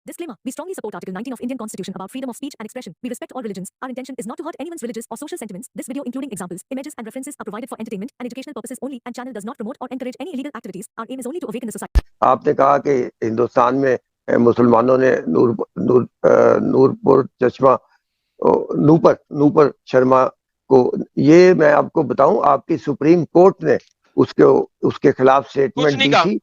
Disclaimer. We strongly support Article 19 of Indian Constitution about freedom of speech and expression. We respect all religions. Our intention is not to hurt anyone's religious or social sentiments. This video, including examples, images, and references, are provided for entertainment and educational purposes only, and channel does not promote or encourage any illegal activities. Our aim is only to awaken the society. آپ نے کہا کہ ہندوستان میں مسلمانوں نے نورپور چشمہ نوپر شرما کو، یہ میں آپ کو بتاؤں، آپ کی سپریم کورٹ نے اس کے خلاف سٹیٹمنٹ دی تھی،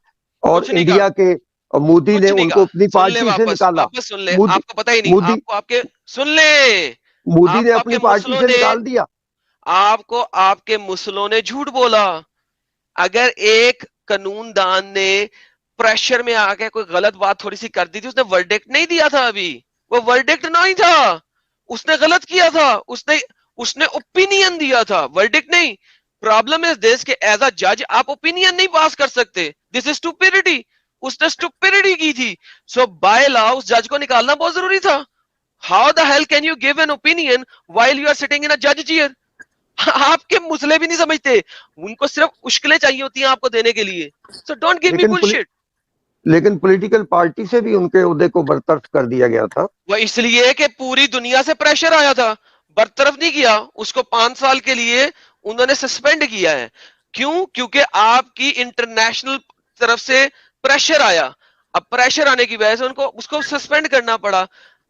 اور انڈیا کے مودی نے ان کو اپنی پارٹی سے نکالا. آپ کو پتہ ہی نہیں، آپ کے سن لیں، مودی نے اپنی پارٹی سے نکال دیا. آپ کو آپ کے مسلوں نے جھوٹ بولا. اگر ایک قانون دان نے پریشر میں آ کے کوئی غلط بات تھوڑی سی کر دی تھی، اس نے ورڈکٹ نہیں دیا تھا، ابھی وہ ورڈکٹ نہیں تھا، اس نے غلط کیا تھا، اس نے اوپینین دیا تھا، ورڈکٹ نہیں. پرابلم از دس کہ ایز اے جج آپ اوپینین نہیں پاس کر سکتے. دس از اسٹوپڈیٹی. اس نے اسٹوپڈیٹی کی تھی. سو بائی لا اس جج کو نکالنا بہت ضروری تھا. How the hell can you give an opinion while you are sitting in a جج چیئر؟ آپ کے مسئلے بھی نہیں سمجھتے، ان کو صرف اشکلیں چاہیے ہوتی ہیں آپ کو دینے کے لیے. So don't give me bullshit. لیکن پولیٹیکل پارٹی سے بھی ان کے عہدے کو برطرف کر دیا گیا تھا. وہ اس لیے کہ پوری دنیا سے پریشر آیا تھا. برطرف نہیں کیا اس کو، 5 سال کے لیے انہوں نے سسپینڈ کیا ہے. کیوں؟ کیونکہ آپ کی انٹرنیشنل طرف سے پریشر آیا. اب پریشر آنے کی وجہ سے اس کو سسپینڈ کرنا پڑا.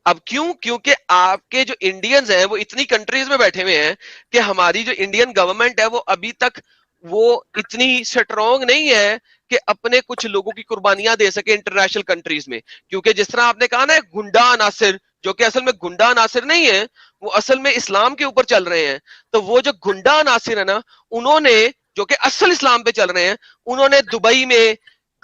اب کیوں؟ کیونکہ آپ کے جو انڈینز ہیں وہ اتنی کنٹریز میں بیٹھے ہوئے ہیں کہ ہماری جو انڈین گورنمنٹ ہے وہ ابھی تک وہ اتنی سٹرونگ نہیں ہے کہ اپنے کچھ لوگوں کی قربانیاں دے سکے انٹرنیشنل کنٹریز میں. کیونکہ جس طرح آپ نے کہا نا گنڈا عناصر، جو کہ اصل میں گنڈا عناصر نہیں ہے، وہ اصل میں اسلام کے اوپر چل رہے ہیں. تو وہ جو گنڈا عناصر ہے نا، انہوں نے جو کہ اصل اسلام پہ چل رہے ہیں، انہوں نے دبئی میں،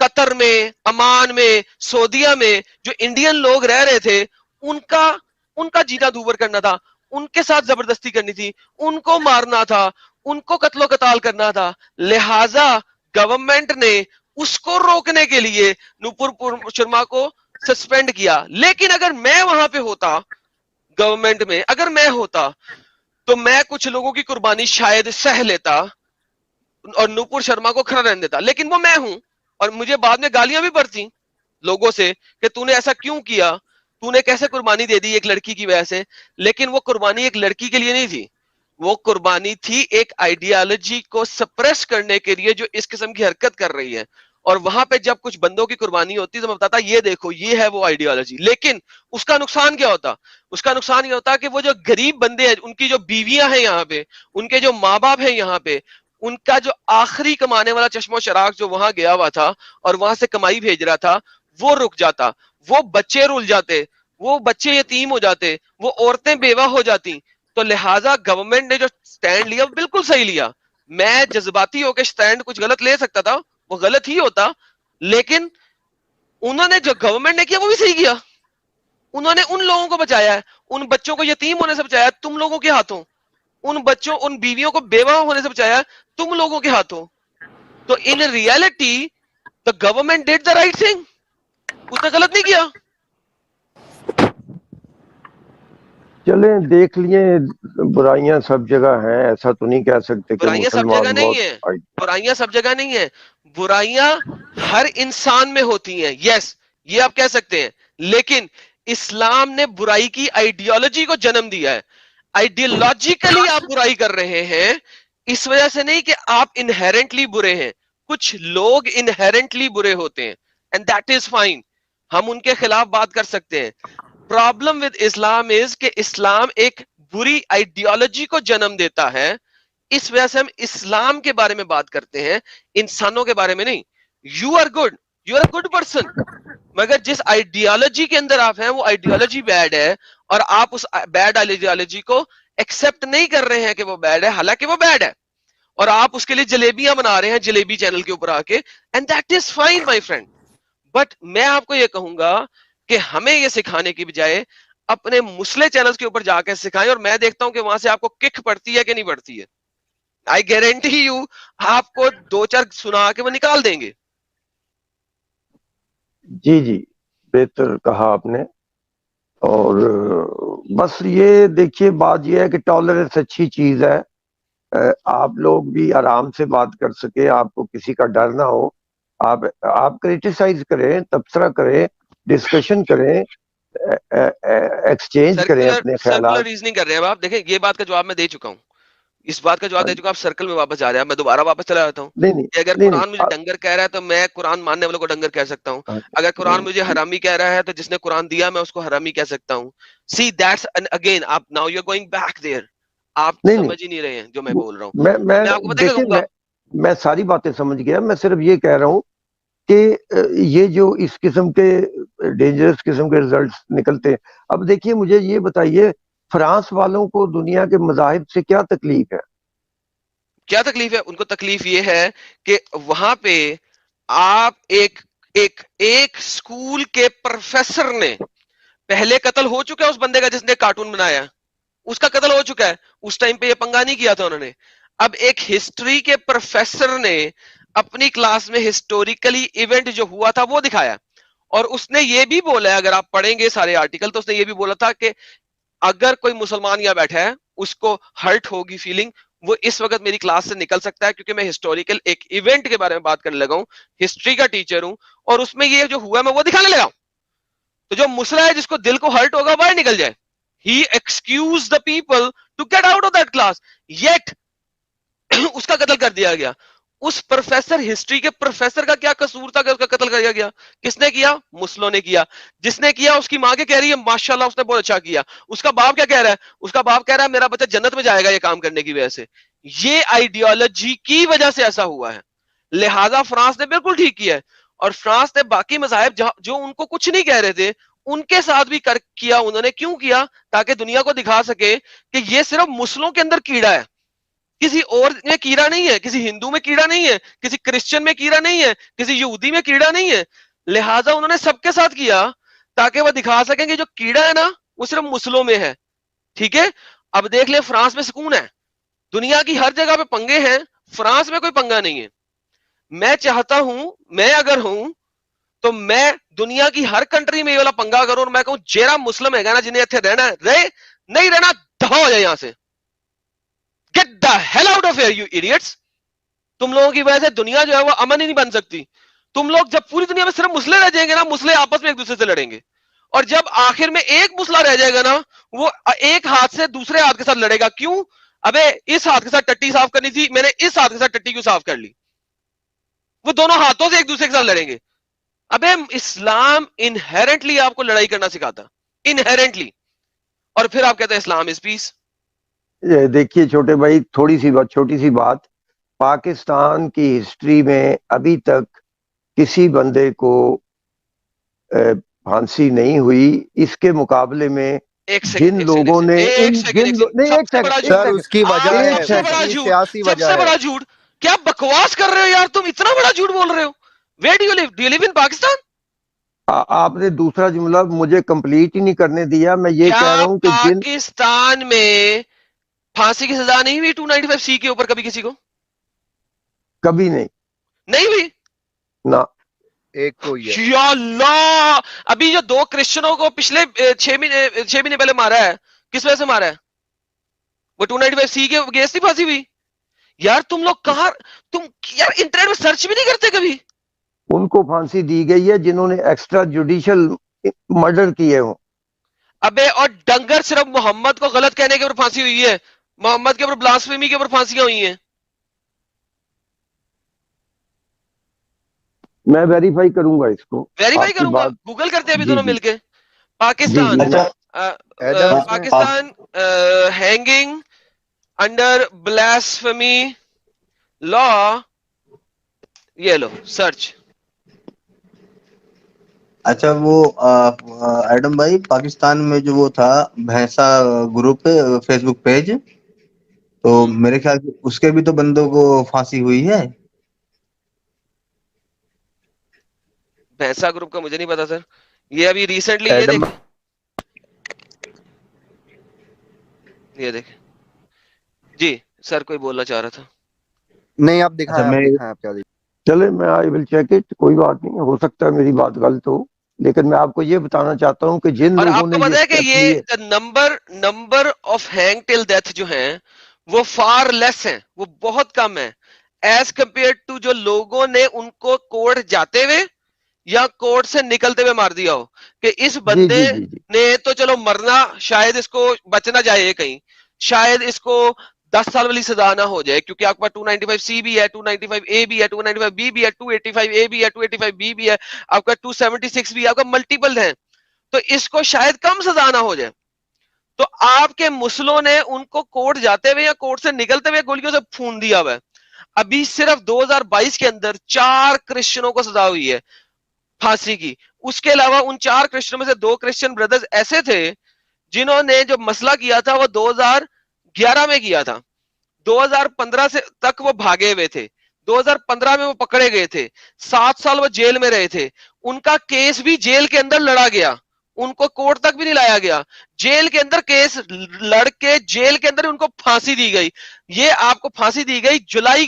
قطر میں، عمان میں، سعودیہ میں جو انڈین لوگ رہ رہے تھے ان کا جینا دوبر کرنا تھا، ان کے ساتھ زبردستی کرنی تھی، ان کو مارنا تھا، ان کو قتل و قتال کرنا تھا. لہٰذا گورنمنٹ نے اس کو روکنے کے لیے نورپور شرما کو سسپینڈ کیا. لیکن اگر میں وہاں پہ ہوتا، گورنمنٹ میں اگر میں ہوتا، تو میں کچھ لوگوں کی قربانی شاید سہ لیتا اور نورپور شرما کو کھڑا رہنے دیتا. لیکن وہ میں ہوں، اور مجھے بعد میں گالیاں بھی پڑتی لوگوں سے کہ تو نے ایسا کیوں کیا، تو نے کیسے قربانی دے دی ایک لڑکی کی وجہ سے. لیکن وہ قربانی ایک لڑکی کے لیے نہیں تھی، وہ قربانی تھی ایک آئیڈیالوجی کو سپریس کرنے کے لیے جو اس قسم کی حرکت کر رہی ہے. اور وہاں پہ جب کچھ بندوں کی قربانی ہوتی تو میں بتاتا یہ دیکھو یہ ہے وہ آئیڈیالوجی. لیکن اس کا نقصان کیا ہوتا؟ اس کا نقصان یہ ہوتا کہ وہ جو غریب بندے ہیں، ان کی جو بیویاں ہیں یہاں پہ، ان کے جو ماں باپ ہیں یہاں پہ، ان کا جو آخری کمانے والا چشم و چراغ جو وہاں گیا ہوا تھا اور وہاں سے کمائی بھیج رہا تھا، وہ رک جاتا، وہ بچے رول جاتے، وہ بچے یتیم ہو جاتے، وہ عورتیں بیوہ ہو جاتی. تو لہٰذا گورنمنٹ نے جو سٹینڈ لیا بالکل صحیح لیا. میں جذباتی ہو کے سٹینڈ کچھ غلط لے سکتا تھا، وہ غلط ہی ہوتا، لیکن انہوں نے جو گورنمنٹ نے کیا وہ بھی صحیح کیا. انہوں نے ان لوگوں کو بچایا ہے، ان بچوں کو یتیم ہونے سے بچایا تم لوگوں کے ہاتھوں، ان بچوں ان بیویوں کو بیوہ ہونے سے بچایا تم لوگوں کے ہاتھوں. تو in reality the government did the right thing. اس نے غلط نہیں کیا. چلیں دیکھ لیے، برائیاں سب جگہ ہیں، ایسا تو نہیں کہہ سکتے کہ برائیاں سب جگہ نہیں ہیں، برائیاں سب جگہ نہیں ہیں، برائیاں ہر انسان میں ہوتی ہیں. یس یہ آپ کہہ سکتے ہیں، لیکن اسلام نے برائی کی آئیڈیالوجی کو جنم دیا ہے. آئیڈیالوجیکلی آپ برائی کر رہے ہیں، اس وجہ سے نہیں کہ آپ انہیرنٹلی برے ہیں. کچھ لوگ انہیرنٹلی برے ہوتے ہیں and that is fine. ہم ان کے خلاف بات کر سکتے ہیں. پرابلم ود اسلام از کہ اسلام ایک بری آئیڈیالوجی کو جنم دیتا ہے. اس وجہ سے ہم اسلام کے بارے میں بات کرتے ہیں، انسانوں کے بارے میں نہیں. You are good, you are a good person, مگر جس آئیڈیالوجی کے اندر آپ ہیں وہ آئیڈیالوجی بیڈ ہے، اور آپ اس بیڈ آئیڈیالوجی کو ایکسپٹ نہیں کر رہے ہیں کہ وہ بیڈ ہے، حالانکہ وہ بیڈ ہے، اور آپ اس کے لیے جلیبیاں بنا رہے ہیں جلیبی چینل کے اوپر آ کے. And that is fine my friend. But میں آپ کو یہ کہوں گا کہ ہمیں یہ سکھانے کی بجائے اپنے مسلے چینلز کے اوپر جا کے سکھائیں، اور میں دیکھتا ہوں کہ وہاں سے آپ کو کک پڑتی ہے کہ نہیں پڑتی ہے. آئی گارنٹی یو آپ کو 2-4 سنا کے وہ نکال دیں گے. جی جی بہتر کہا آپ نے. اور بس یہ دیکھیے بات یہ ہے کہ ٹالرنس اچھی چیز ہے، آپ لوگ بھی آرام سے بات کر سکے، آپ کو کسی کا ڈر نہ ہو. آپ کریٹیسائز کریں، تبصرہ کریں، ڈسکشن کریں, ایکسچینج کریں اپنے خیالات. ریزننگ کر رہے ہیں آپ. دیکھیں یہ بات کا جواب میں دے چکا ہوں, اس بات کا جواب دے چکا. آپ سرکل میں واپس جا رہے ہیں. میں دوبارہ واپس چلا جاتا ہوں کہ اگر قرآن مجھے ڈنگر کہہ رہا ہے تو میں قرآن ماننے والوں کو ڈنگر کہہ سکتا ہوں. اگر قرآن مجھے حرامی کہہ رہا ہے تو جس نے قرآن دیا میں اس کو حرامی کہہ سکتا ہوں. سی دیٹس اگین آپ now you are going back there. آپ سمجھ ہی نہیں رہے ہیں جو میں بول رہا ہوں. میں آپ کو بتا دوں گا, میں ساری باتیں سمجھ گیا. میں صرف یہ کہہ رہا ہوں کہ یہ جو اس قسم کے ڈینجرس قسم کے ریزلٹس نکلتے ہیں. اب دیکھیے مجھے یہ بتائیے, فرانس والوں کو دنیا کے مذاہب سے کیا تکلیف ہے؟ کیا تکلیف ہے؟ ان کو تکلیف یہ ہے کہ وہاں پہ آپ ایک اسکول کے پروفیسر نے پہلے قتل ہو چکا ہے اس بندے کا جس نے کارٹون بنایا, اس کا قتل ہو چکا ہے. اس ٹائم پہ یہ پنگا نہیں کیا تھا انہوں نے. اب ایک ہسٹری کے پروفیسر نے اپنی کلاس میں ہسٹوریکلی ایونٹ جو ہوا تھا وہ دکھایا, اور اس نے یہ بھی بولا ہے, اگر آپ پڑھیں گے سارے آرٹیکل تو اس نے یہ بھی بولا تھا کہ اگر کوئی مسلمان یہاں بیٹھا ہے اس کو ہرٹ ہوگی فیلنگ, وہ اس وقت میری کلاس سے نکل سکتا ہے کیونکہ میں ہسٹوریکل ایک ایونٹ کے بارے میں بات کرنے لگا ہوں, ہسٹری کا ٹیچر ہوں, اور اس میں یہ جو ہوا میں وہ دکھانے لگا ہوں. تو جو مسئلہ ہے جس کو دل کو ہرٹ ہوگا باہر نکل جائے. He excused the people to get out of that class. Yet اس کا قتل کر دیا گیا. اس پروفیسر, ہسٹری کے پروفیسر کا کیا قصور تھا کہ اس کا قتل کر دیا گیا؟ کس نے کیا؟ مسلموں نے کیا. جس نے کیا اس کی ماں کے کہہ رہی ہے ماشاءاللہ اس نے بہت اچھا کیا. اس کا باپ کیا کہہ رہا ہے؟ اس کا باپ کہہ رہا ہے میرا بچہ جنت میں جائے گا یہ کام کرنے کی وجہ سے. یہ آئیڈیالوجی کی وجہ سے ایسا ہوا ہے. لہذا فرانس نے بالکل ٹھیک کیا ہے, اور فرانس نے باقی مذاہب جو ان کو کچھ نہیں کہہ رہے تھے ان کے ساتھ بھی کیا. انہوں نے کیوں کیا؟ تاکہ دنیا کو دکھا سکے کہ یہ صرف مسلموں کے اندر کیڑا ہے, کسی اور میں کیڑا نہیں ہے, کسی ہندو میں کیڑا نہیں ہے, کسی کرسچن میں کیڑا نہیں ہے, کسی یہودی میں کیڑا نہیں ہے. لہٰذا انہوں نے سب کے ساتھ کیا تاکہ وہ دکھا سکیں کہ جو کیڑا ہے نا وہ صرف مسلموں میں ہے. ٹھیک ہے, اب دیکھ لیں فرانس میں سکون ہے. دنیا کی ہر جگہ پہ پنگے ہیں, فرانس میں کوئی پنگا نہیں ہے. میں چاہتا ہوں, میں اگر ہوں تو میں دنیا کی ہر کنٹری میں یہ والا پنگا کروں اور میں کہوں جیرا مسلم ہے نا جنہیں اتنے رہنا ہے رہے, نہیں رہنا دفع ہو جائے یہاں سے. Get the hell out of here, you idiots. تم لوگوں کی وجہ سے دنیا جو ہے وہ امن ہی نہیں بن سکتی. تم لوگ جب پوری دنیا میں صرف مسلے رہ جائیں گے نا, مسلے آپس میں ایک دوسرے سے لڑیں گے, اور جب آخر میں ایک مسئلہ رہ جائے گا نا وہ ایک ہاتھ سے دوسرے ہاتھ کے ساتھ لڑے گا. کیوں؟ ابے اس ہاتھ کے ساتھ ٹٹی صاف کرنی تھی, میں نے اس ہاتھ کے ساتھ ٹٹی کیوں صاف کر لی؟ وہ دونوں ہاتھوں سے ایک دوسرے کے ساتھ لڑیں گے. ابے اسلام انہیرنٹلی آپ کو لڑائی کرنا سکھاتا, انہیرنٹلی, اور پھر آپ کہتے ہیں اسلام از پیس. دیکھیے چھوٹے بھائی, چھوٹی سی بات, پاکستان کی ہسٹری میں ابھی تک کسی بندے کو پھانسی نہیں ہوئی. اس کے مقابلے میں جن لوگوں نے اس کی وجہ ہے سیاسی وجہ ہے. بڑا جھوٹ, کیا بکواس کر رہے ہو یار تم, اتنا بڑا جھوٹ بول رہے ہو. Where do you live? Do you live in Pakistan? آپ نے دوسرا جملہ مجھے کمپلیٹ ہی نہیں کرنے دیا. میں یہ کہہ رہا ہوں کہ پاکستان میں پھانسی کی سزا نہیں ہوئی 295 سی کے اوپر کبھی کسی کو؟ کبھی نہیں ہوئی نہ. ایک کو ہی ہے. یا اللہ, ابھی جو 2 کرسچنوں کو پچھلے 6 مہینے پہلے مارا ہے, کس وجہ سے مارا ہے؟ وہ 295 سی کے گیس نہیں پھانسی ہوئی. یار تم لوگ کہاں, تم یار انٹرنیٹ میں سرچ بھی نہیں کرتے کبھی. ان کو پھانسی دی گئی ہے جنہوں نے ایکسٹرا جوڈیشل مرڈر کیے ہوں. ابے اور ڈنگر صرف محمد کو غلط کہنے کے اوپر پھانسی ہوئی ہے, محمد کے اوپر بلاسفیمی کے اوپر پھانسیاں ہوئی ہیں. میں ویریفائی کروں گا اس کو, ویریفائی کروں گا, گوگل کرتے ہیں ابھی دونوں مل کے. Pakistan Pakistan hanging under blasphemy law, یہ لو سرچ. اچھا وہ ایڈم بھائی, پاکستان میں جو وہ تھا بھینسا گروپ فیس بک پیج, تو میرے خیال سے اس کے بھی تو بندوں کو پھانسی ہوئی ہے. بھینسا گروپ کا مجھے نہیں پتا سر, یہ ابھی ریسنٹلی یہ دیکھ جی سر کوئی بولنا چاہ رہا تھا. نہیں آپ دکھائیں. چلے میں آئی ول چیک اٹ, کوئی بات نہیں, ہو سکتا ہے میری بات غلط ہو, لیکن میں آپ کو یہ بتانا چاہتا ہوں کہ جن لوگوں نے پتا ہے کہ یہ number of hang till death جو ہیں وہ فار لیس ہیں, وہ بہت کم ہے ایز کمپیئر ٹو جو لوگوں نے ان کو کورٹ جاتے ہوئے یا کورٹ سے نکلتے ہوئے مار دیا ہو کہ اس بندے نے تو چلو مرنا شاید اس کو بچنا جائے کہیں, شاید اس کو 10 سال والی سزا نہ ہو جائے کیونکہ آپ کا 295C بھی ہے, 295A بھی ہے, 295B بھی ہے, 285A بھی ہے, 285B بھی ہے, آپ کا 276 بھی ہے, آپ کا ملٹیپل ہے, تو اس کو شاید کم سزا نہ ہو جائے. تو آپ کے مسلوں نے ان کو کورٹ جاتے ہوئے یا کورٹ سے نکلتے ہوئے گولیوں سے پھون دیا ہوا ہے. ابھی صرف 2022 کے اندر 4 کرسچنوں کو سزا ہوئی ہے پھانسی کی. اس کے علاوہ ان 4 کرسچنوں میں سے 2 کرسچن بردرز ایسے تھے جنہوں نے جو مسئلہ کیا تھا وہ 2011 میں کیا تھا, 2015 سے تک وہ بھاگے ہوئے تھے, 2015 میں وہ پکڑے گئے تھے, 7 سال وہ جیل میں رہے تھے, ان کا کیس بھی جیل کے اندر لڑا گیا, ان کو کورٹ تک بھی نہیں لایا گیا, جیل کے اندر کیس لڑ کے جیل کے اندر ان کو پھانسی دی گئی. یہ آپ کو پھانسی دی گئی جولائی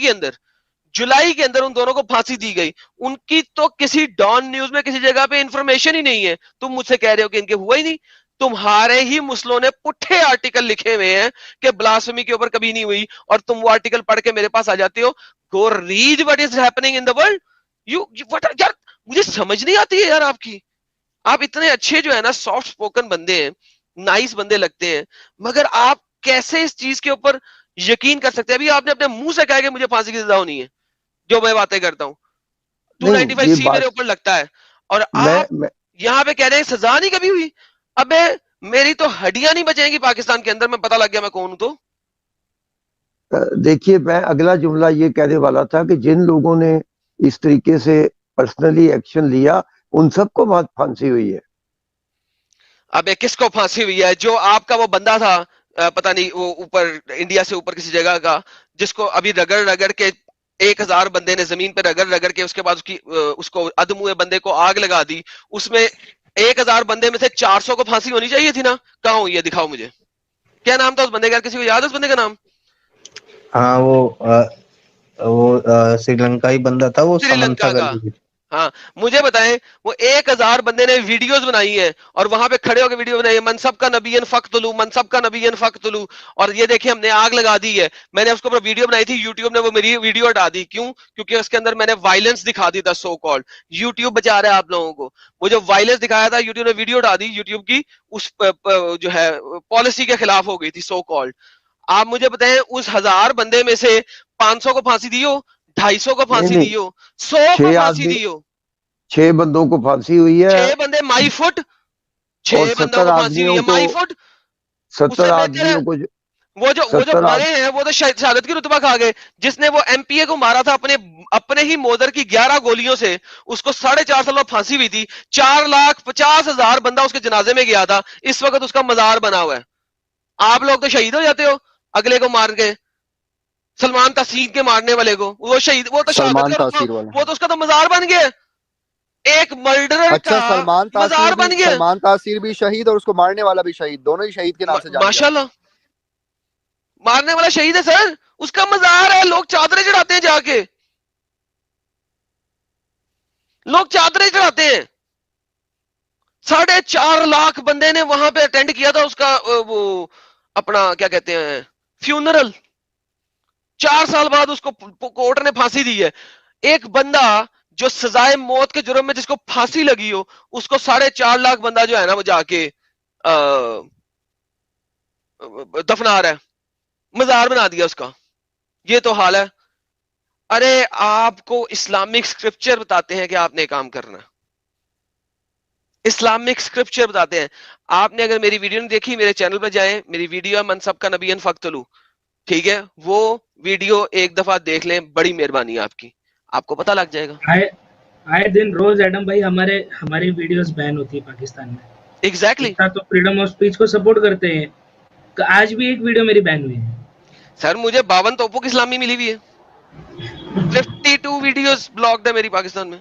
کے اندر ان دونوں کو پھانسی دی گئی. ان کی تو کسی ڈان نیوز میں کسی جگہ پہ انفارمیشن ہی نہیں ہے. تم مجھ سے کہہ رہے ہو کہ ان کے ہوا ہی نہیں. تمہارے ہی مسلموں نے پٹھے آرٹیکل لکھے ہوئے ہیں کہ بلاسفیمی کے اوپر کبھی نہیں ہوئی, اور تم وہ آرٹیکل پڑھ کے میرے پاس آ جاتے ہو. Go red what is happening in the world. یار مجھے سمجھ نہیں آتی ہے یار آپ کی. آپ اتنے اچھے جو ہے نا سافٹ سپوکن بندے ہیں, نائس بندے لگتے ہیں, مگر آپ کیسے اس چیز کے اوپر یقین کر سکتے ہیں؟ ابھی آپ نے اپنے منہ سے کہا کہ مجھے پھانسی کی سزا ہونی ہے جو میں باتیں کرتا ہوں, 295C میرے اوپر لگتا ہے, اور آپ یہاں پہ کہہ رہے ہیں سزا نہیں کبھی ہوئی. ابے میری تو ہڈیاں نہیں بچیں گی پاکستان کے اندر, میں پتہ لگ گیا میں کون ہوں. تو دیکھیے میں اگلا جملہ یہ کہنے والا تھا کہ جن لوگوں نے اس طریقے سے پرسنلی ایکشن لیا ان سب کو بہت پھانسی ہوئی ہے. ابے کس کو پھانسی ہوئی ہے؟ جو آپ کا وہ بندہ تھا پتہ نہیں وہ اوپر انڈیا سے اوپر کسی جگہ کا, جس کو ابھی رگڑ کے 1000 بندے نے زمین پہ رگڑ کے اس کے بعد اس کو عدم ہوئے بندے کو آگ لگا دی. اس میں 1000 بندے میں سے 400 کو پھانسی ہونی چاہیے تھی نا. کہاں ہوئی ہے؟ دکھاؤ مجھے. کیا نام تھا اس بندے کا؟ کسی کو یاد ہے اس بندے کا نام؟ ہاں وہ سری لنکائی بندہ تھا, وہ سری لنکا کا. ہاں مجھے بتائیں, وہ 1000 بندے نے ویڈیوز بنائی ہیں اور وہاں پہ کھڑے ہو کے ویڈیو بنائی ہے, منصب کا نبیین فقتلو, منصب کا نبیین فقتلو, اور یہ دیکھیں ہم نے آگ لگا دی ہے. میں نے اس کو ویڈیو بنائی تھی, یوٹیوب نے وہ میری ویڈیو ہٹا دی. کیوں؟ کیونکہ اس کے اندر میں نے وائلنس دکھا دی تھا. سو کالڈ یوٹیوب بچا رہا ہے آپ لوگوں کو. وہ جو وائلنس دکھایا تھا یوٹیوب نے ویڈیو ہٹا دی. یوٹیوب کی اس جو ہے پالیسی کے خلاف ہو گئی تھی سو کالڈ. آپ مجھے بتائیں اس 1000 بندے میں سے 500 کو پھانسی دی ہو, 250 کو پھانسی دی ہو, 100 کو پھانسی دی ہو. 6 بندوں کو پھانسی ہوئی ہے. 6 بندے مائی فٹ, 6 بندوں کو پھانسی ہوئی ہے مائی فٹ. 70 آدمیوں کو وہ جو مرے ہیں وہ تو شہادت کی رتبہ کھا گئے. جس نے وہ ایم پی اے کو مارا تھا اپنے ہی مودر کی 11 گولیوں سے, اس کو 4.5 سال میں پھانسی ہوئی تھی. 4,50,000 بندہ اس کے جنازے میں گیا تھا. اس وقت اس کا مزار بنا ہوا ہے. آپ لوگ تو شہید ہو جاتے ہو اگلے کو مار کے. سلمان تحسین کے مارنے والے کو وہ شہید, وہ تو شہادت کا رتبہ, وہ تو اس کا تو مزار بن گیا. ایک مرڈرر کا مزار بن گیا. سلمان تاثیر بھی شہید اور اس کو مارنے والا بھی شہید, دونوں ہی شہید کے نام سے جانا. ماشاءاللہ مارنے والا شہید ہے سر, اس کا مزار ہے. لوگ چادریں چڑھاتے ہیں جا کے, لوگ چادریں چڑھاتے ہیں. 4.5 لاکھ بندے نے وہاں پہ اٹینڈ کیا تھا اس کا وہ اپنا کیا کہتے ہیں فیونرل. 4 سال بعد اس کو کورٹ نے پھانسی دی ہے. ایک بندہ جو سزائے موت کے جرم میں جس کو پھانسی لگی ہو, اس کو 4.5 لاکھ بندہ جو ہے نا وہ جا کے دفنا رہا ہے, مزار بنا دیا اس کا. یہ تو حال ہے. ارے آپ کو اسلامک اسکرپچر بتاتے ہیں کہ آپ نے کام کرنا, اسلامک اسکرپچر بتاتے ہیں. آپ نے اگر میری ویڈیو نہیں دیکھی میرے چینل پہ جائیں, میری ویڈیو ہے منصب کا نبیین فقتلو, ٹھیک ہے, وہ ویڈیو ایک دفعہ دیکھ لیں, بڑی مہربانی ہے آپ کی, آپ کو پتہ لگ جائے گا. آئے دن روز ایڈم بھائی ہماری ویڈیوز بین ہوتی ہے پاکستان میں. ایگزیکٹلی تو فریڈم آف سپیچ کو سپورٹ کرتے ہیں. آج بھی ایک ویڈیو میری بین ہوئی ہے سر. مجھے 52 توپوں کی اسلامی ملی ہوئی ہے. 52 ویڈیوز بلاکڈ ہے میری پاکستان میں.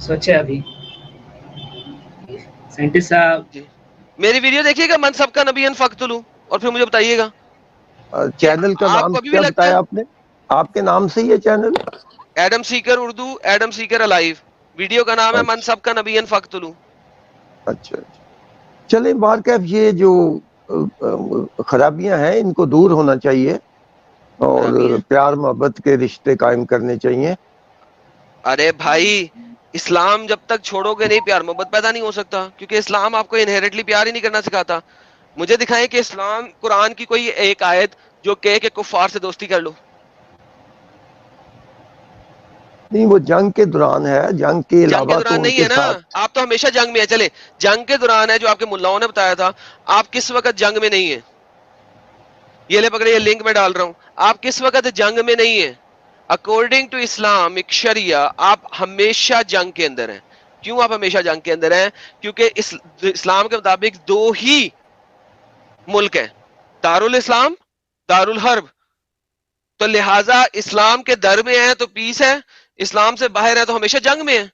سوچے ابھی سائنٹسٹ صاحب جی میری ویڈیو دیکھیے گا منصب کا نبیین فقتلو, اور پھر مجھے بتائیے گا. چینل کا نام کیا بتایا آپ نے؟ آپ کے نام سے یہ چینل ایڈم سیکر اردو, ایڈم سیکر الائیو. ویڈیو کا نام ہے منصب کا نبیین فقتلو. اچھا چلیں, بہرکیف یہ جو خرابیاں ہیں ان کو دور ہونا چاہیے اور پیار محبت کے رشتے قائم کرنے چاہیے. ارے بھائی اسلام جب تک چھوڑو گے نہیں پیار محبت پیدا نہیں ہو سکتا, کیونکہ اسلام آپ کو انہیریٹلی پیار ہی نہیں کرنا سکھاتا. مجھے دکھائیں کہ اسلام قرآن کی کوئی ایک آیت جو کہے کہ کفار سے دوستی کر لو. نہیں, وہ جنگ کے دوران ہے, جنگ کے جنگ کے علاوہ تو دوران ان نہیں کے ہے نا, ساتھ. آپ تو ہمیشہ جنگ میں ہے. چلے جنگ کے دوران ہے جو آپ کے ملاؤں نے بتایا تھا, آپ کس وقت جنگ میں نہیں ہے؟ یہ لے پکڑے, یہ لنک میں ڈال رہا ہوں, آپ کس وقت جنگ میں نہیں ہے؟ اکارڈنگ ٹو اسلام ایک شریعہ آپ ہمیشہ جنگ کے اندر ہیں. کیوں آپ ہمیشہ جنگ کے اندر ہیں؟ کیونکہ اسلام کے مطابق دو ہی ملک ہیں, دارالاسلام, دارالحرب. تو لہٰذا اسلام کے در میں ہیں تو پیس ہے, اسلام سے باہر ہے تو ہمیشہ جنگ میں ہے.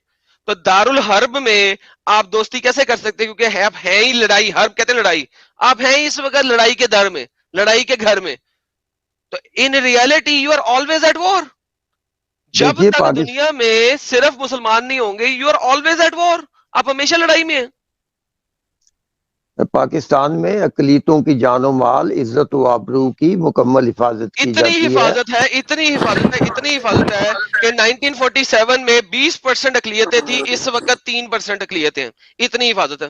تو دارالحرب میں آپ دوستی کیسے کر سکتے, کیونکہ آپ ہیں ہی لڑائی, حرب کہتے ہیں لڑائی, آپ ہیں ہی اس وقت لڑائی کے در میں, لڑائی کے گھر میں. تو in reality you are always at war. جب دیکھیے تک دنیا میں صرف مسلمان نہیں ہوں گے یو آر آلویز ایٹ وار, آپ ہمیشہ لڑائی میں ہیں. پاکستان میں اقلیتوں کی جان و مال, عزت و آبرو کی مکمل حفاظت کی اتنی جاتی ہے. حفاظت ہے, اتنی حفاظت ہے, اتنی حفاظت ہے کہ 1947 میں 20% اقلیتیں تھی, اس وقت 3% اقلیتیں ہیں. اتنی حفاظت ہے,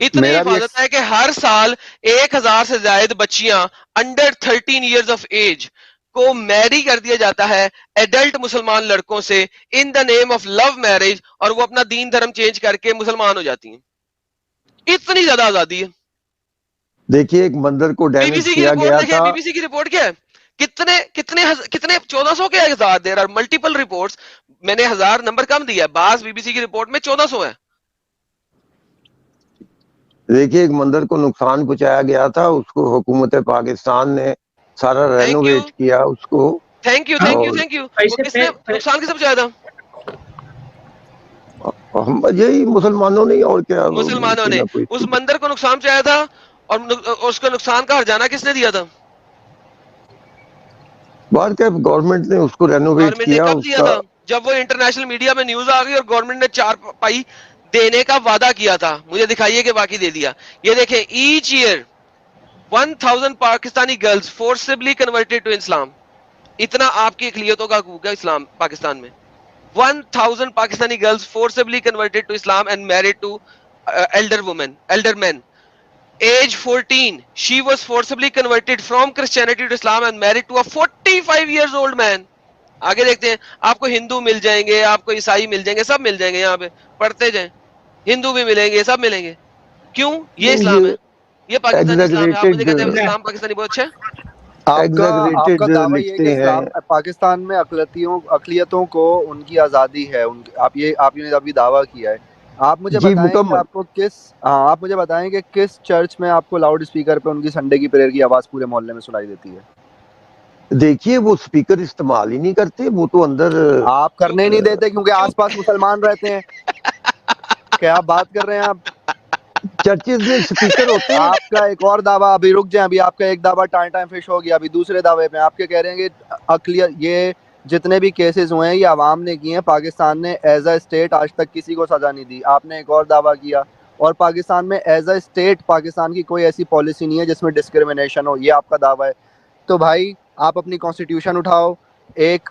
اتنی میرا بھی حفاظت ہے کہ ہر سال 1000 سے زائد بچیاں انڈر 13 ایئرز آف ایج کو میری کر دیا جاتا ہے ایڈلٹ مسلمان لڑکوں سے ان دا نیم آف لو میرج, اور وہ اپنا دین دھرم چینج کر کے مسلمان ہو جاتی ہیں. اتنی زیادہ آزادی ہے. دیکھیے ایک مندر کو بی بی ڈیمیج سی کی کیا رپورٹ گیا دیکھیں, تھا. بی بی سی کی رپورٹ کیا ہے, کتنے 1400 کے ہزار, دیر آر ملٹیپل رپورٹس. میں نے 1000 نمبر کم دیا ہے, بعض بی بی سی کی رپورٹ میں 1400 ہے. دیکھیے ایک مندر کو نقصان پہنچایا گیا تھا, اس کو حکومت پاکستان نے سارا تھینک یو, رینوویٹ کیا اس کو. تھینک یو, ہاں تھینک یو, اور تھینک یو. وہ ایسے کس نے نقصان کس نے پہنچایا تھا؟ ہم یہی مسلمانوں نے, اور کیا, مسلمانوں کوئی نے نہ کوئی. اس مندر کو نقصان پہنچایا تھا, اور اس کا نقصان کا ہرجانہ کس نے دیا تھا؟ بات کہ گورنمنٹ نے اس کو رینوویٹ گورنمنٹ نے کیا. کب اس دیا کا تھا؟ جب وہ انٹرنیشنل میڈیا میں نیوز آ گئی اور گورنمنٹ نے 4 پائی دینے کا وعدہ کیا تھا. مجھے دکھائیے کہ باقی دے دیا. یہ دیکھیں, each year 1000 Pakistani girls forcibly converted to Islam. اتنا آپ کی اقلیتوں کا حقوق ہے اسلام پاکستان میں. 1000 Pakistani girls forcibly converted to Islam and married to elder men. Age 14, she was forcibly converted from Christianity to Islam and married to a 45 years old man. آگے دیکھتے ہیں, آپ کو ہندو مل جائیں گے, آپ کو عیسائی مل جائیں گے, سب مل جائیں گے یہاں پہ, پڑھتے جائیں, ہندو بھی ملیں گے, سب ملیں گے. کیوں؟ یہ اسلام ہے, یہ پاکستانی اسلام ہے. آپ مجھے کہتے ہیں اسلام پاکستانی بہت اچھا ہے. آپ کا دعویٰ یہ ہے کہ لکھتے ہیں. اسلام پاکستان میں اقلیتوں کو ان کی آزادی ہے, آپ نے ابھی دعویٰ کیا ہے. آپ مجھے جی بتائیں کہ مکمل. آپ مجھے بتائیں کہ کس چرچ میں آپ کو لاؤڈ اسپیکر پہ ان کی سنڈے کی پریئر کی آواز پورے محلے میں سنائی دیتی ہے؟ دیکھیے وہ اسپیکر استعمال ہی نہیں کرتے, وہ تو اندر. آپ کرنے نہیں دیتے کیونکہ آس پاس مسلمان رہتے ہیں. کیا آپ بات کر رہے ہیں؟ آپ چرچز میں اسپیکر ہوتے ہیں. آپ کا ایک اور دعویٰ, ابھی رک جائیں, ابھی آپ کا ایک دعویٰ ٹائم فش ہو گیا. ابھی دوسرے دعوے پہ آپ کے کہہ رہے ہیں کہ اقلیت, یہ جتنے بھی کیسز ہوئے ہیں یہ عوام نے کیے ہیں, پاکستان نے ایز اے اسٹیٹ آج تک کسی کو سزا نہیں دی. آپ نے ایک اور دعویٰ کیا, اور پاکستان میں ایز اے اسٹیٹ پاکستان کی کوئی ایسی پالیسی نہیں ہے جس میں ڈسکریمنیشن ہو, یہ آپ کا دعویٰ ہے. تو بھائی آپ اپنی کانسٹیٹیوشن اٹھاؤ. ایک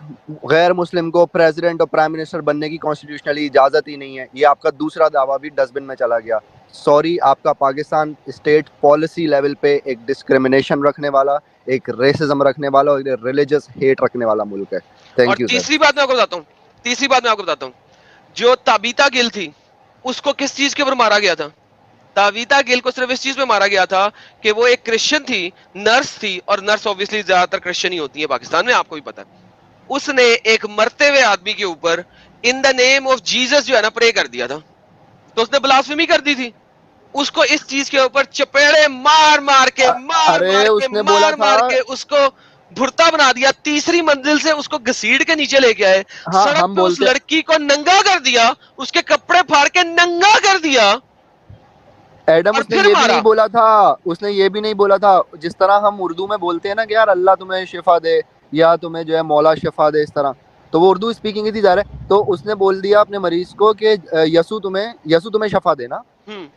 غیر مسلم کو پریزیڈنٹ اور پرائم منسٹر بننے کی کانسٹیٹیوشنلی اجازت ہی نہیں ہے. یہ آپ کا دوسرا دعویٰ بھی ڈسٹ بن میں چلا گیا. سوری, آپ کا پاکستان اسٹیٹ پالیسی لیول پہ ایک ڈسکریمنیشن رکھنے والا, ایک ریسزم رکھنے والا, اور ایک ریلیجس ہیٹ رکھنے والا ملک ہے. اور تھینک یو سر. تیسری بات میں آپ کو بتاتا ہوں, جو تابیتا گل تھی اس کو کس چیز کے اوپر مارا گیا تھا؟ تابیتا گل کو صرف اس چیز پہ مارا گیا تھا کہ وہ ایک کرسچن تھی, نرس تھی, اور نرس اوبویسلی زیادہ تر کرسچن ہی ہوتی ہے پاکستان میں, آپ کو بھی پتا ہے. اس نے ایک مرتے ہوئے آدمی کے اوپر ان دا نیم آف جیزس جو ہے نا پرے کر دیا تھا, تو اس نے بلاسفیمی کر دی تھی. اس کو اس چیز کے اوپر چپیڑے مار کے اس کو بھرتا بنا دیا. تیسری منزل سے اس کو گھسیڑ کے نیچے لے کے آئے, سڑک پہ اس لڑکی کو ننگا کر دیا, اس کے کپڑے پھاڑ کے ننگا کر دیا. ایڈم اس نے یہ بھی نہیں بولا تھا, اس نے یہ بھی نہیں بولا تھا جس طرح ہم اردو میں بولتے ہیں نا کہ یار اللہ تمہیں شفا دے یا تمہیں جو ہے مولا شفا دے, اس طرح تو وہ اردو اسپیکنگ تھی ظاہر ہے. تو اس نے بول دیا اپنے مریض کو کہ یسو تمہیں شفا دے نا,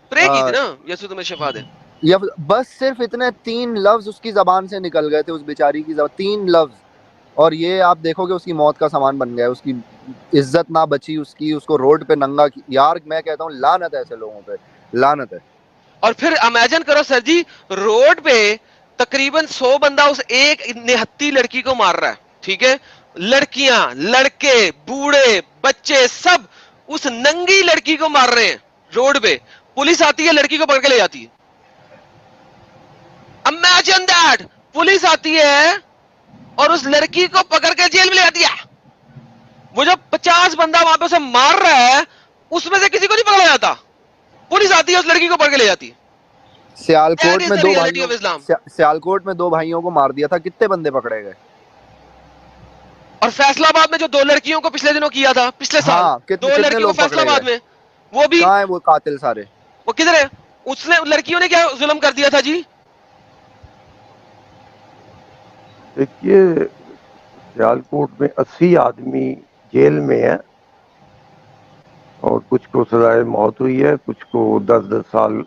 پرے کی تھی نا, یسو تمہیں شفا دے. یا بس صرف اتنے 3 لفظ اس کی زبان سے نکل گئے تھے, اس بیچاری کی زبان 3 لفظ, اور یہ آپ دیکھو کہ اس کی موت کا سامان بن گیا, اس کی عزت نہ بچی اس کی, اس کو روڈ پہ ننگا کی. یار میں کہتا ہوں لعنت ہے ایسے لوگوں پہ, لعنت ہے. اور پھر امیجن کرو سر جی, روڈ پہ تقریباً 100 بندہ اس ایک نہتی لڑکی کو مار رہا ہے, ٹھیک ہے, لڑکیاں, لڑکے, بوڑھے, بچے سب اس ننگی لڑکی کو مار رہے ہیں روڈ پہ. پولیس آتی ہے, لڑکی کو پکڑ کے لے جاتی ہے. امیجن دیٹ, پولیس آتی ہے اور اس لڑکی کو پکڑ کے جیل میں لے جاتی ہے. وہ جو 50 بندہ وہاں پہ اسے مار رہا ہے اس میں سے کسی کو نہیں پکڑا جاتا, پولیس آتی ہے اس لڑکی کو پکڑ کے لے جاتی ہے. سیالکوٹ میں 2 بھائیوں کو مار دیا تھا, کتنے بندے پکڑے گئے؟ اور فیصلہ آباد میں جو 2 لڑکیوں کو پچھلے دنوں کیا تھا, پچھلے سال 2 لڑکیوں کو فیصلہ آباد میں, وہ بھی کہاں ہیں وہ قاتل سارے؟ وہ کدھر ہے؟ اس نے لڑکیوں نے کیا ظلم کر دیا تھا جی؟ دیکھیے سیالکوٹ میں 80 آدمی جیل میں ہیں اور کچھ کو سزائے موت ہوئی ہے, کچھ کو 10 سال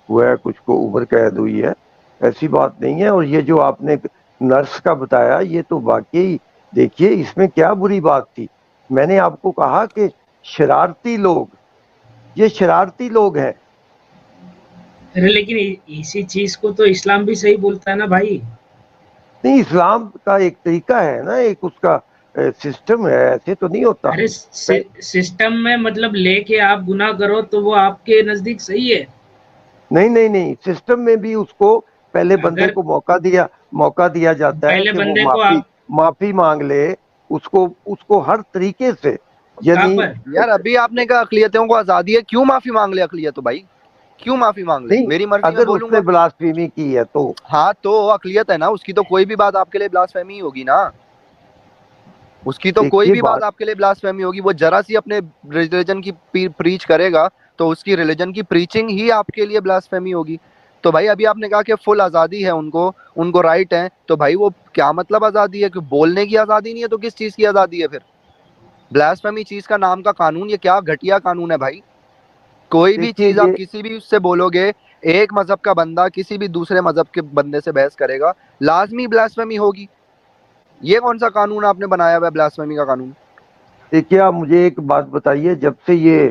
ہوا ہے, کچھ کو عمر قید ہوئی ہے. ایسی بات نہیں ہے. اور یہ جو آپ نے نرس کا بتایا, یہ تو واقعی دیکھیے اس میں کیا بری بات تھی. میں نے آپ کو کہا کہ شرارتی لوگ, یہ شرارتی لوگ ہیں. لیکن اسی چیز کو تو اسلام بھی صحیح بولتا ہے نا بھائی. نہیں, اسلام کا ایک طریقہ ہے نا, ایک اس کا سسٹم ہے, ایسے تو نہیں ہوتا. ارے سسٹم میں مطلب لے کے آپ گناہ کرو تو وہ آپ کے نزدیک صحیح ہے. نہیں, سسٹم میں بھی اس کو پہلے بندے کو موقع دیا جاتا ہے کہ وہ معافی مانگ لے, اس کو ہر طریقے سے. یعنی یار ابھی آپ نے کہا اقلیتوں کو آزادی ہے, کیوں معافی مانگ لے اقلیت؟ بھائی کیوں معافی مانگ لے؟ میری مرضی میں بولوں گا. اگر اس نے بلاسفیمی کی ہے تو ہاں تو اقلیت ہے نا, اس کی تو کوئی بھی بات آپ کے لیے بلاسفیمی ہوگی نا, اس کی تو کوئی بھی بات آپ کے لیے بلاسفیمی ہوگی. وہ ذرا سی اپنے ریلیجن کی پریچ کرے گا تو اس کی ریلیجن کی پریچنگ ہی آپ کے لیے بلاسفیمی ہوگی. تو بھائی ابھی آپ نے کہا کہ فل آزادی ہے ان کو رائٹ ہے, تو بھائی وہ کیا مطلب آزادی ہے؟ کہ بولنے کی آزادی نہیں ہے تو کس چیز کی آزادی ہے پھر؟ بلاسفیمی چیز کا نام کا قانون, یہ کیا گھٹیا قانون ہے بھائی. کوئی بھی چیز آپ کسی بھی اس سے بولو گے, ایک مذہب کا بندہ کسی بھی دوسرے مذہب کے بندے سے بحث کرے گا, لازمی بلاسفیمی ہوگی. یہ کون سا قانون آپ نے بنایا ہوا ہے بلاسفیمی کا قانون؟ دیکھیے آپ مجھے ایک بات بتائیے, جب سے یہ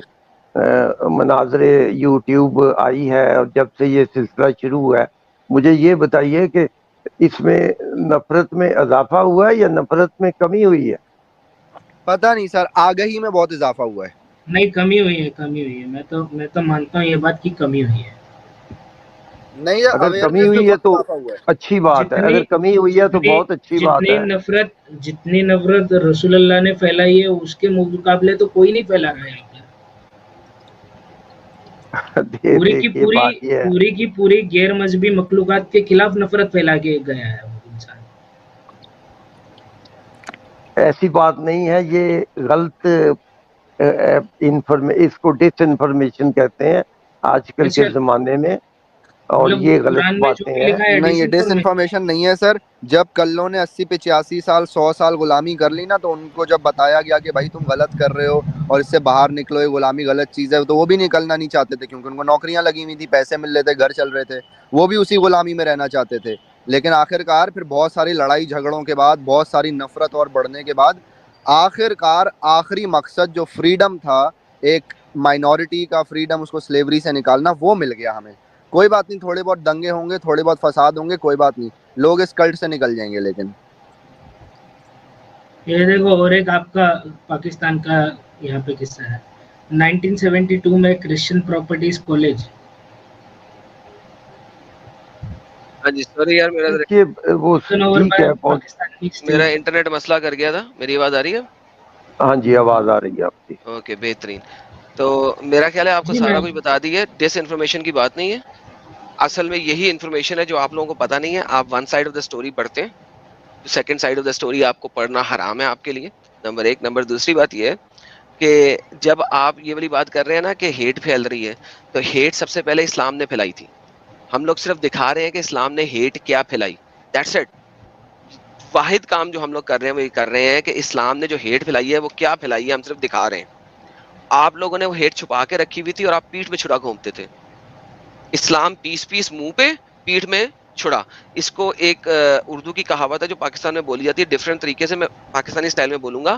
مناظرے یوٹیوب آئی ہے اور جب سے یہ سلسلہ شروع ہوا ہے, مجھے یہ بتائیے کہ اس میں نفرت میں اضافہ ہوا ہے یا نفرت میں کمی ہوئی ہے؟ پتہ نہیں سر, آگہی میں بہت اضافہ ہوا ہے. نہیں کمی ہوئی ہے. میں تو مانتا ہوں یہ بات کی کمی ہوئی ہے. نہیں, اگر کمی ہوئی ہے تو اچھی بات ہے, اگر کمی ہوئی ہے تو بہت اچھی بات ہے. جتنی نفرت رسول اللہ نے پھیلائی ہے اس کے مقابلے تو کوئی نہیں پھیلا رہا ہے. پوری کی پوری غیر مذہبی مخلوقات کے خلاف نفرت پھیلا کے گیا ہے وہ انسان. ایسی بات نہیں ہے, یہ غلط اس کو ڈس انفارمیشن کہتے ہیں آج کل کے زمانے میں, اور یہ غلط باتیں ہیں. نہیں, یہ ڈس انفارمیشن نہیں ہے سر. جب کلوں نے 80-85 سال 100 سال غلامی کر لی نا, تو ان کو جب بتایا گیا کہ بھائی تم غلط کر رہے ہو اور اس سے باہر نکلو, یہ غلامی غلط چیز ہے, تو وہ بھی نکلنا نہیں چاہتے تھے, کیونکہ ان کو نوکریاں لگی ہوئی تھی, پیسے مل رہے تھے, گھر چل رہے تھے, وہ بھی اسی غلامی میں رہنا چاہتے تھے. لیکن آخرکار پھر بہت ساری لڑائی جھگڑوں کے بعد, بہت ساری نفرت اور بڑھنے کے بعد, آخرکار آخری مقصد جو فریڈم تھا, ایک مائنورٹی کا فریڈم, اس کو سلیوری سے نکالنا, وہ مل گیا ہمیں. کوئی بات نہیں, تھوڑے بہت دنگے ہوں گے, تھوڑے بہت فساد ہوں گے, کوئی بات نہیں, لوگ اس کلٹ سے نکل جائیں گے. لیکن یہ دیکھو, اور ایک آپ کا پاکستان کا یہاں پہ قصہ ہے. 1972 میں کرسچن پراپرٹیز کالج. ہاں جی سوری یار, میرا انٹرنیٹ مسئلہ کر گیا تھا. میری آواز آ رہی ہے؟ ہاں جی, آواز آ رہی ہے آپ کی. اوکے, بہترین. تو میرا خیال ہے آپ کو سارا کچھ بتا دیا. ڈس انفارمیشن کی بات نہیں ہے, اصل میں یہی انفارمیشن ہے جو آپ لوگوں کو پتا نہیں ہے. آپ one side of the story پڑھتے ہیں, second side of the story آپ کو پڑھنا حرام ہے آپ کے لیے, نمبر 1. نمبر دوسری بات یہ ہے کہ جب آپ یہ والی بات کر رہے ہیں نا کہ ہیٹ پھیل رہی ہے, تو ہیٹ سب سے پہلے اسلام نے پھیلائی تھی. ہم لوگ صرف دکھا رہے ہیں کہ اسلام نے ہیٹ کیا پھیلائی, دیٹس اٹ. واحد کام جو ہم لوگ کر رہے ہیں وہ یہ کر رہے ہیں کہ اسلام نے جو ہیٹ پھیلائی ہے وہ کیا پھیلائی ہے, ہم صرف دکھا رہے ہیں. آپ لوگوں نے وہ ہیٹ چھپا کے رکھی ہوئی تھی اور آپ پیٹھ پہ چھڑا گھومتے تھے. اسلام پیس منہ پہ, پیٹھ میں چھڑا. اس کو ایک اردو کی کہاوت ہے جو پاکستان میں بولی جاتی ہے ڈفرینٹ طریقے سے, میں پاکستانی اسٹائل میں بولوں گا.